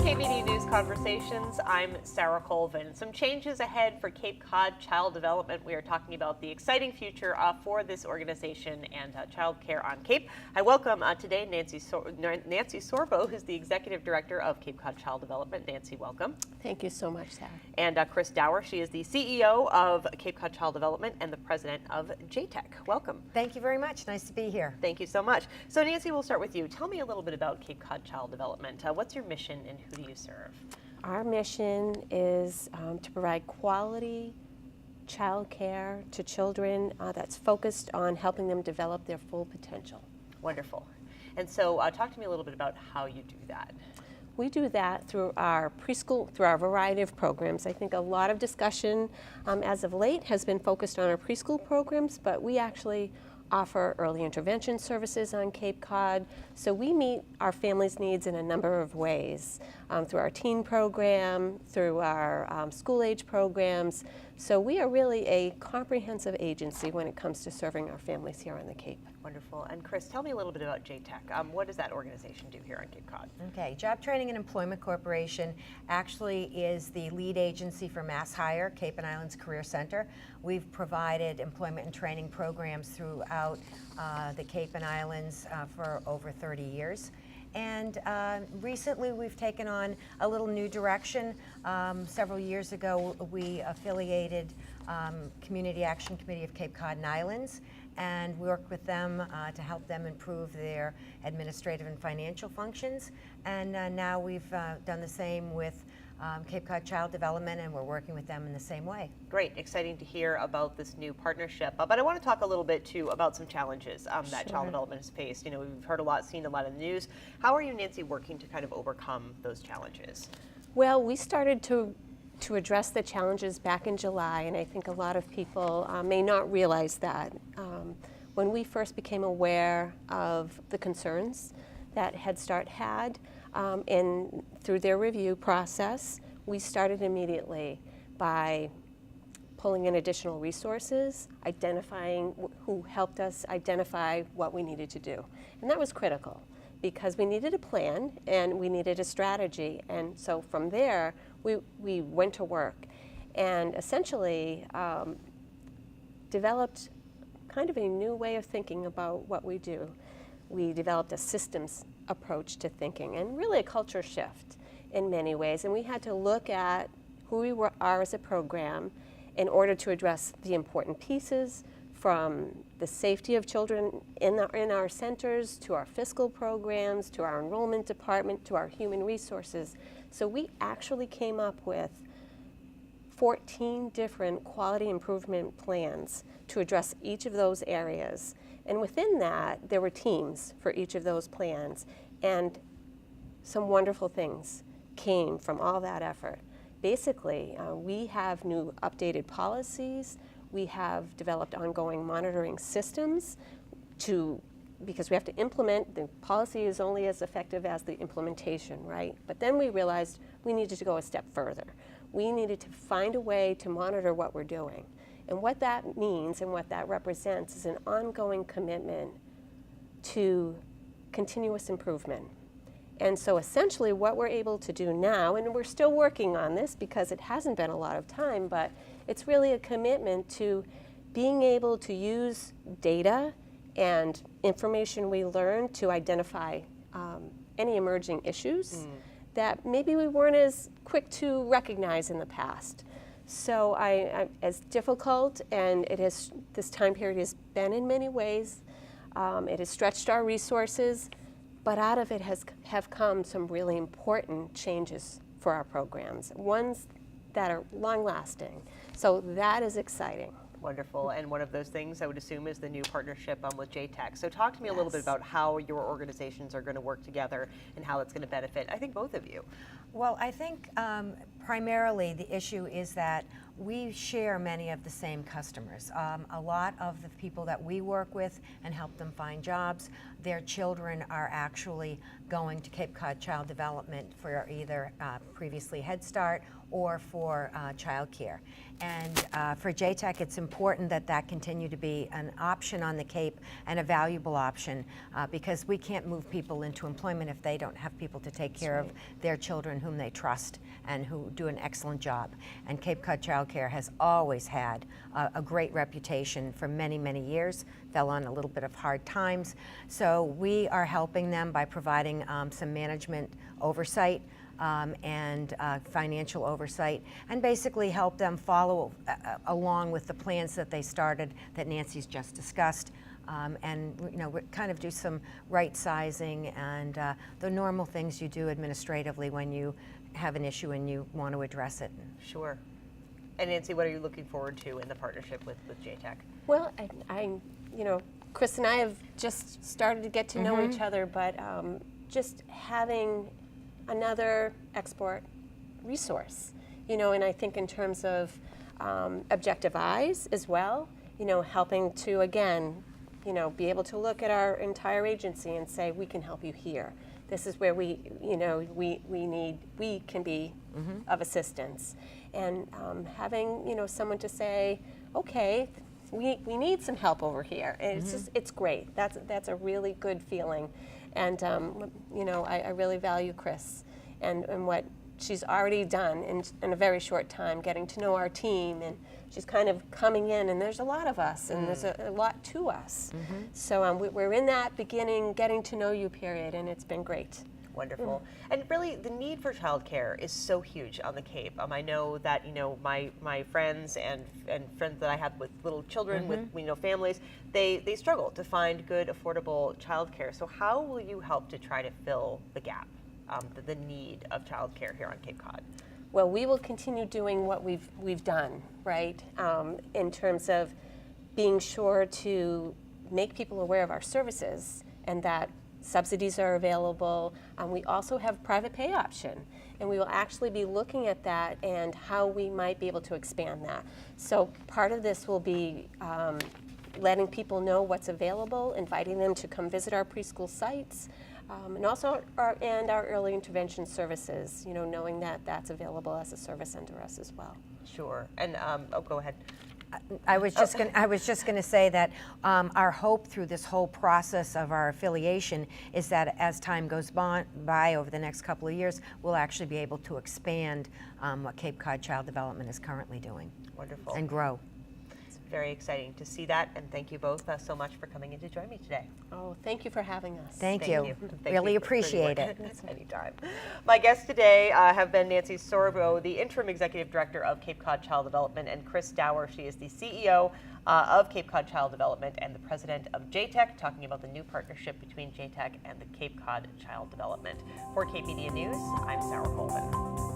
KBD News Conversations. I'm Sarah Colvin. Some changes ahead for Cape Cod Child Development. We are talking about the exciting future for this organization and child care on Cape. I welcome today Nancy Sorbo, who's the Executive Director of Cape Cod Child Development. Nancy, welcome. Thank you so much, Sarah. And Chris Dower, she is the CEO of Cape Cod Child Development and the President of JTEC. Welcome. Thank you very much. Nice to be here. Thank you so much. So Nancy, we'll start with you. Tell me a little bit about Cape Cod Child Development. What's your mission and who do you serve? Our mission is to provide quality child care to children that's focused on helping them develop their full potential. Wonderful. And so talk to me a little bit about how you do that. We do that through our preschool, through our variety of programs. I think a lot of discussion as of late has been focused on our preschool programs, but we actually offer early intervention services on Cape Cod. So we meet our families' needs in a number of ways, through our teen program, through our school age programs. So we are really a comprehensive agency when it comes to serving our families here on the Cape. Wonderful. And Chris, tell me a little bit about JTEC. What does that organization do here on Cape Cod? Okay, Job Training and Employment Corporation actually is the lead agency for Mass Hire, Cape and Islands Career Center. We've provided employment and training programs throughout the Cape and Islands for over 30 years. And recently we've taken on a little new direction. Several years ago we affiliated Community Action Committee of Cape Cod and Islands and worked with them to help them improve their administrative and financial functions. And now we've done the same with Cape Cod Child Development, and we're working with them in the same way. Great, exciting to hear about this new partnership. But I want to talk a little bit too about some challenges that child development has faced. You know, we've heard a lot, seen a lot in the news. How are you, Nancy, working to kind of overcome those challenges? Well, we started to address the challenges back in July, and I think a lot of people may not realize that. When we first became aware of the concerns that Head Start had, and through their review process, we started immediately by pulling in additional resources, identifying who helped us identify what we needed to do. And that was critical because we needed a plan and we needed a strategy. And so from there, we went to work and essentially developed kind of a new way of thinking about what we do. We developed a systems approach to thinking and really a culture shift in many ways. And we had to look at who we are as a program in order to address the important pieces, from the safety of children in our centers, to our fiscal programs, to our enrollment department, to our human resources. So we actually came up with 14 different quality improvement plans to address each of those areas. And within that, there were teams for each of those plans. And some wonderful things came from all that effort. Basically, we have new updated policies. We have developed ongoing monitoring systems because we have to implement. The policy is only as effective as the implementation, right? But then we realized we needed to go a step further. We needed to find a way to monitor what we're doing. And what that means and what that represents is an ongoing commitment to continuous improvement. And so essentially what we're able to do now, and we're still working on this because it hasn't been a lot of time, but it's really a commitment to being able to use data and information we learn to identify any emerging issues that maybe we weren't as quick to recognize in the past. So as difficult and this time period has been in many ways, it has stretched our resources, but out of it have come some really important changes for our programs, ones that are long-lasting. So that is exciting. Wonderful. And one of those things I would assume is the new partnership with JTEC. So talk to me a little bit about how your organizations are going to work together and how it's going to benefit, I think, both of you. Well, I think primarily the issue is that we share many of the same customers. A lot of the people that we work with and help them find jobs, their children are actually going to Cape Cod Child Development for either previously Head Start or for childcare. And for JTAC, it's important that that continue to be an option on the Cape and a valuable option because we can't move people into employment if they don't have people to take care of their children whom they trust and who do an excellent job. And Cape Cod Child Care has always had a great reputation for many, many years, fell on a little bit of hard times. So we are helping them by providing some management oversight and financial oversight, and basically help them follow along with the plans that they started that Nancy's just discussed, and kind of do some right sizing and the normal things you do administratively when you have an issue and you want to address it. Sure. And Nancy, what are you looking forward to in the partnership with JTAC? Well, Chris and I have just started to get to know each other, but just having another export resource, and I think in terms of objective eyes as well, helping to, again, be able to look at our entire agency and say, we can help you here. This is where we can be of assistance. And having, someone to say, okay, we need some help over here. And it's great. That's a really good feeling. And, I really value Chris and what she's already done in a very short time, getting to know our team. And she's kind of coming in, and there's a lot of us, and there's a lot to us. So we're in that beginning, getting to know you period, and it's been great. Wonderful. And really, the need for childcare is so huge on the Cape. I know that, my friends and friends that I have with little children, with, families, they struggle to find good, affordable childcare. So how will you help to try to fill the gap, the need of childcare here on Cape Cod? Well, we will continue doing what we've done, right, in terms of being sure to make people aware of our services and that subsidies are available. We also have private pay option, and we will actually be looking at that and how we might be able to expand that. So part of this will be letting people know what's available, inviting them to come visit our preschool sites, and also our early intervention services, knowing that that's available as a service under us as well. Sure. And, go ahead. I was just going to say that our hope through this whole process of our affiliation is that as time goes by over the next couple of years, we'll actually be able to expand what Cape Cod Child Development is currently doing. Wonderful. And grow. It's very exciting to see that, and thank you both so much for coming in to join me today. Oh, thank you for having us. Thank you. Thank Really you for appreciate your it. work. Anytime. My guests today have been Nancy Sorbo, the Interim Executive Director of Cape Cod Child Development, and Chris Dower. She is the CEO of Cape Cod Child Development and the President of JTAC, talking about the new partnership between JTAC and the Cape Cod Child Development. For Cape Media News, I'm Sarah Colvin.